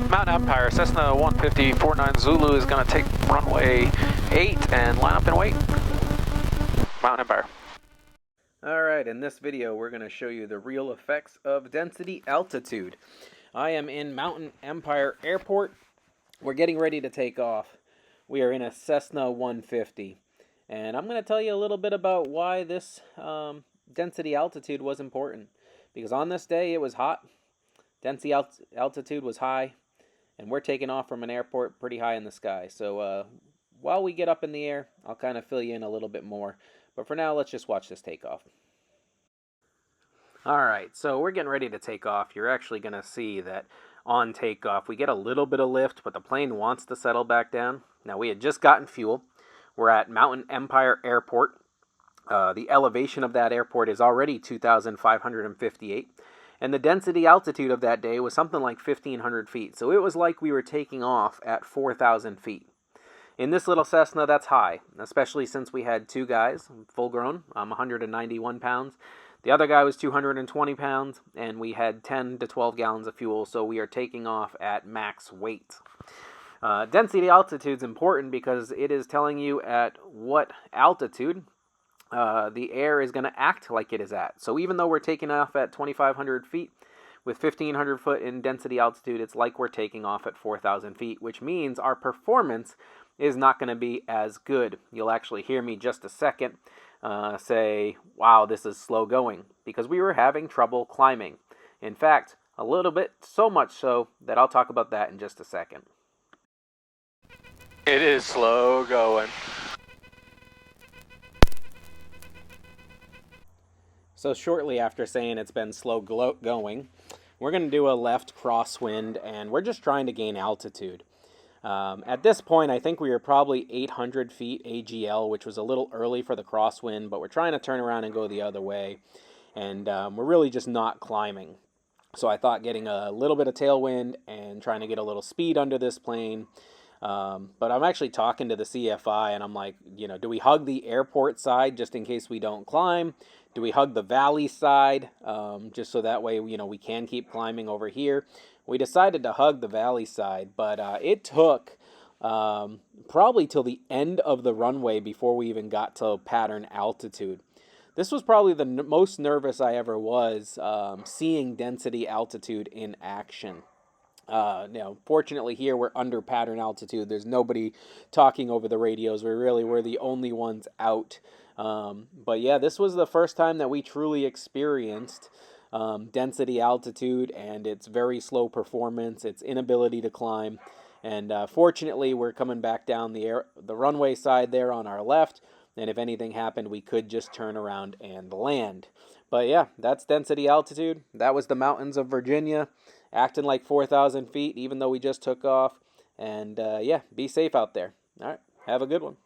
Mountain Empire, Cessna 150-49 Zulu is going to take runway 8 and line up and wait. Mountain Empire. Alright, in this video we're going to show you the real effects of density altitude. I am in Mountain Empire Airport. We're getting ready to take off. We are in a Cessna 150. And I'm going to tell you a little bit about why this density altitude was important. Because on this day it was hot, density altitude was high, and we're taking off from an airport pretty high in the sky. So while we get up in the air, I'll kind of fill you in a little bit more. But for now, let's just watch this takeoff. Alright, so we're getting ready to take off. You're actually going to see that on takeoff, we get a little bit of lift, but the plane wants to settle back down. Now, we had just gotten fuel. We're at Mountain Empire Airport. The elevation of that airport is already 2,558. And the density altitude of that day was something like 1,500 feet. So it was like we were taking off at 4,000 feet. In this little Cessna, that's high, especially since we had two guys, full grown. I'm 191 pounds. The other guy was 220 pounds, and we had 10 to 12 gallons of fuel, so we are taking off at max weight. Density altitude is important because it is telling you at what altitude the air is going to act like it is at. So even though we're taking off at 2,500 feet, with 1,500 foot in density altitude, it's like we're taking off at 4,000 feet, which means our performance is not going to be as good. You'll actually hear me just a second say, wow, this is slow going, because we were having trouble climbing. In fact, a little bit, so much so that I'll talk about that in just a second. It is slow going. So shortly after saying it's been slow going, we're going to do a left crosswind, and we're just trying to gain altitude. At this point, I think we were probably 800 feet AGL, which was a little early for the crosswind, but we're trying to turn around and go the other way, and we're really just not climbing. So I thought getting a little bit of tailwind and trying to get a little speed under this plane. But I'm actually talking to the CFI, and I'm like, do we hug the airport side just in case we don't climb? Do we hug the valley side just so that way, we can keep climbing over here? We decided to hug the valley side, but it took probably till the end of the runway before we even got to pattern altitude. This was probably the most nervous I ever was seeing density altitude in action. Fortunately here we're under pattern altitude. There's nobody talking over the radios. We're the only ones out. But yeah, this was the first time that we truly experienced density altitude and its very slow performance, its inability to climb. And fortunately, we're coming back down the runway side there on our left. And if anything happened, we could just turn around and land. But yeah, that's density altitude. That was the mountains of Virginia, acting like 4,000 feet, even though we just took off. And yeah, be safe out there. All right, have a good one.